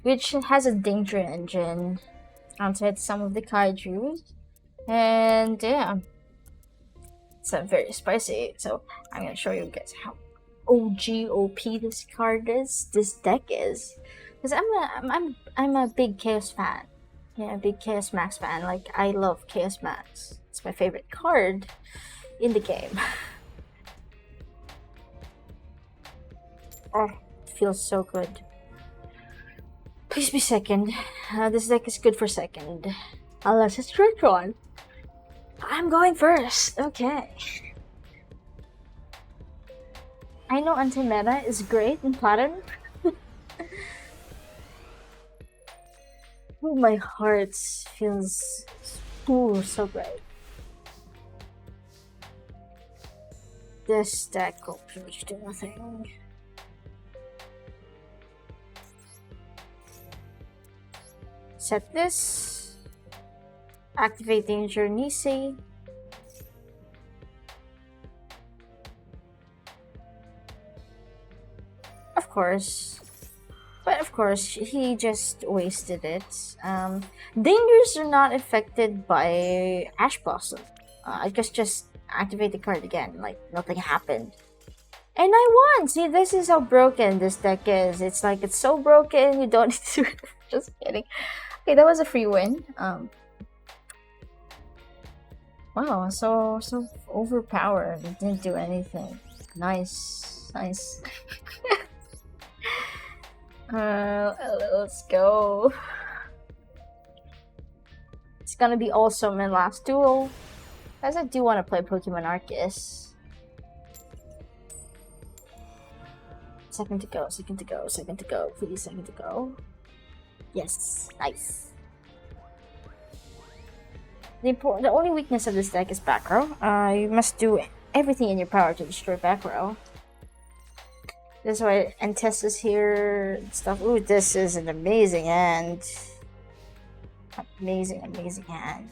which has a danger engine outside some of the kaijus. And yeah, it's very spicy. So I'm gonna show you guys how OP this card is. This deck is, because I'm a big Chaos fan. Yeah, a big Chaos Max fan. Like I love Chaos Max. It's my favorite card in the game. Oh, it feels so good. Please be second. This deck is good for second. Unless it's Retron. I'm going first. Okay. I know anti-meta is great in Platinum. Oh, my heart feels so great. This deck will pretty much do nothing. Set this. Activate Danger Nisei. Of course. But of course, he just wasted it. Dangers are not affected by Ash Blossom. I just activate the card again, like nothing happened. And I won! See, this is how broken this deck is. It's like, it's so broken, you don't need to... Just kidding. Okay, that was a free win. Wow, so overpowered. It didn't do anything. Nice. Let's go. It's gonna be also my last duel. As I do want to play Pokemon Arceus. Second to go, please, second to go. Yes, nice. The only weakness of this deck is back row. You must do everything in your power to destroy back row. That's why Antess is here and stuff. Ooh, this is an amazing hand. Amazing hand.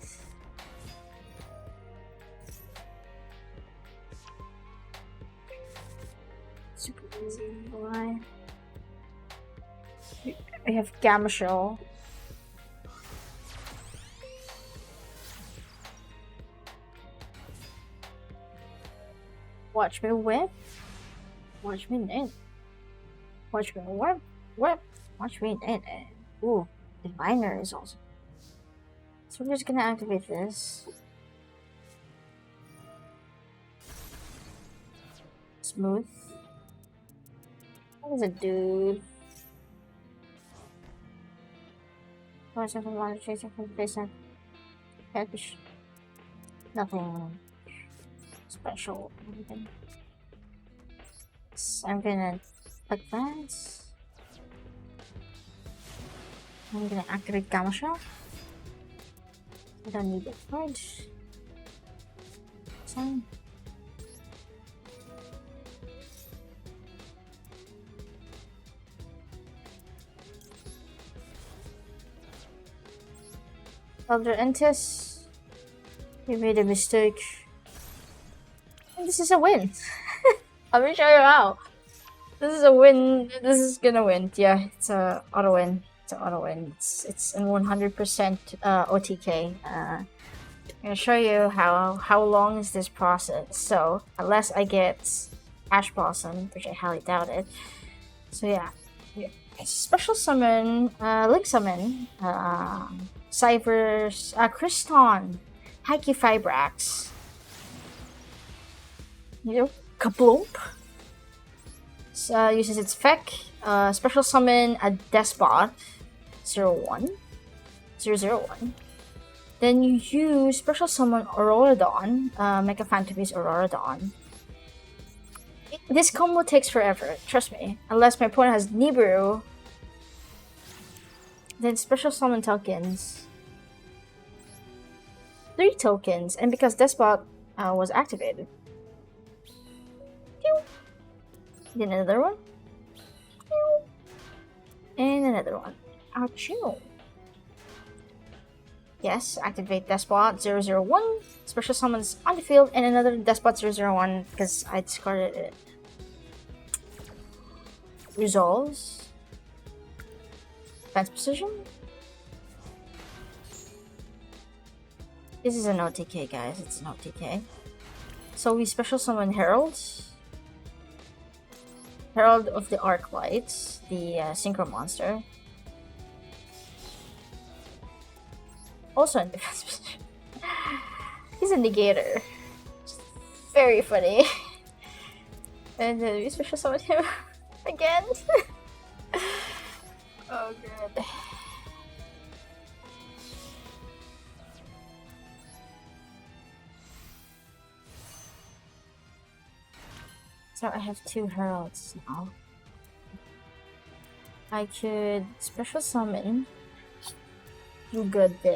Super easy. Why? We have Gamma Shell. Watch me whip. Watch me knit. Watch me whip. Watch me knit. Ooh, Diviner is also. So we're just gonna activate this. Smooth. What does it do? Nothing special. So I'm gonna advance. I'm gonna activate Gamma Shell. I don't need that card. Fine. Elder Entis, you made a mistake. And this is a win. Let me show you how. This is a win. This is gonna win. Yeah, it's a auto win. It's an auto win. It's in 100% OTK. I'm gonna show you how long is this process. So unless I get Ash Blossom, which I highly doubt it. So yeah. Special summon, Link summon, Cyphers, Kriston, Haki Fibrax. Kabloop. Uses its Feck, special summon a Despot, 0-1. Then you use special summon Auroradon, Mecha Phantomy's Auroradon. This combo takes forever, trust me. Unless my opponent has Nibiru, then special summon tokens. 3 tokens, and because Despot was activated. Then another one. And another one. Achoo. Yes, activate Despot 001. Special summons on the field, and another Despot 001 because I discarded it. Resolves. Defense position. This is an OTK, guys. It's an OTK. So we special summon Herald. Herald of the Arclight, the Synchro monster. Also in defense position. He's a negator. Very funny. And then we special summon him again. Oh god. So I have 2 heralds now. I could special summon Dugaris,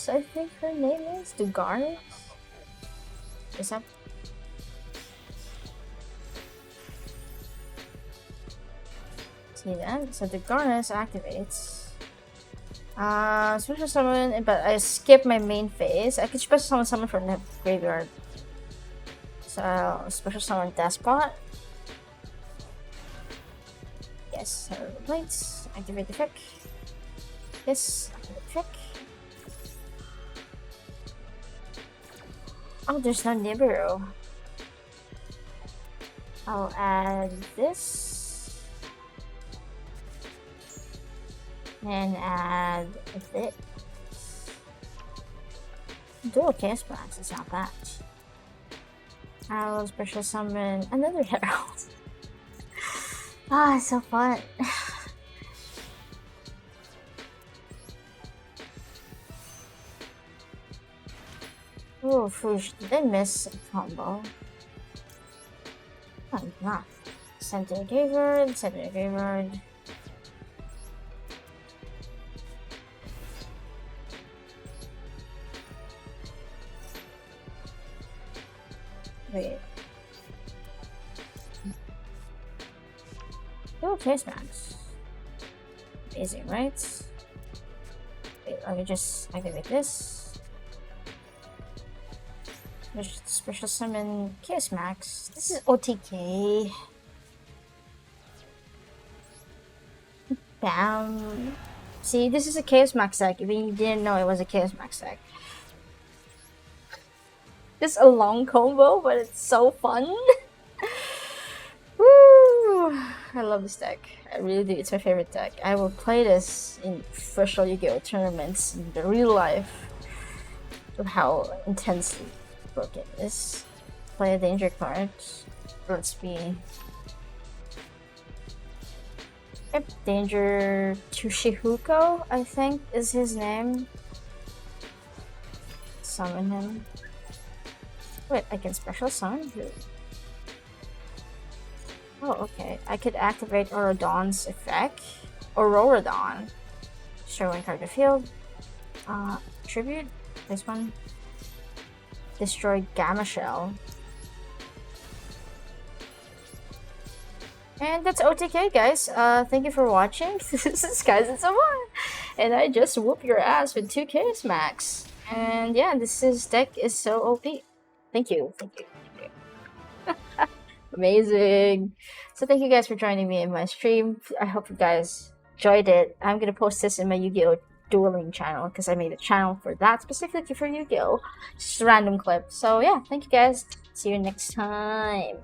I think her name is Dugaris. Is that? See that? So Dugaris activates. Special summon, but I skip my main phase. I could special summon from the graveyard. So special summon Despot. Yes, Blades. Activate the trick. Yes, activate the trick. Oh, there's no Nibiru. I'll add this. And add this. Dual Chaos Blast is not bad. I'll special summon another Herald. Ah, it's so fun. Oh, Foosh, did I miss a combo? Oh, not. Send to the graveyard, send to the graveyard. Wait. Dual Chase Max. Amazing, right? Wait, let me just activate this. Special summon Chaos Max. This is OTK. Bam. See, this is a Chaos Max deck. Even you didn't know it was a Chaos Max deck. Just a long combo, but it's so fun. Woo! I love this deck. I really do. It's my favorite deck. I will play this in virtual Yu-Gi-Oh! Tournaments in the real life. Of how intensely broken it is. Play a danger card. Let's be. Yep, Danger Tushihuko, I think is his name. Summon him. Wait, I can special summon who? Oh, okay. I could activate Aurodon's effect. Auroradon. Show one card to field. Tribute. This one. Destroy Gamma Shell. And that's OTK, guys. Thank you for watching. This is Guys It's So Fun. And I just whoop your ass with 2 Chaos Max. And yeah, this deck is so OP. Thank you. Thank you. Thank you. Amazing. So thank you guys for joining me in my stream. I hope you guys enjoyed it. I'm gonna post this in my Yu-Gi-Oh! Dueling channel because I made a channel for that specifically for Yu-Gi-Oh! Just a random clip. So yeah, thank you guys. See you next time.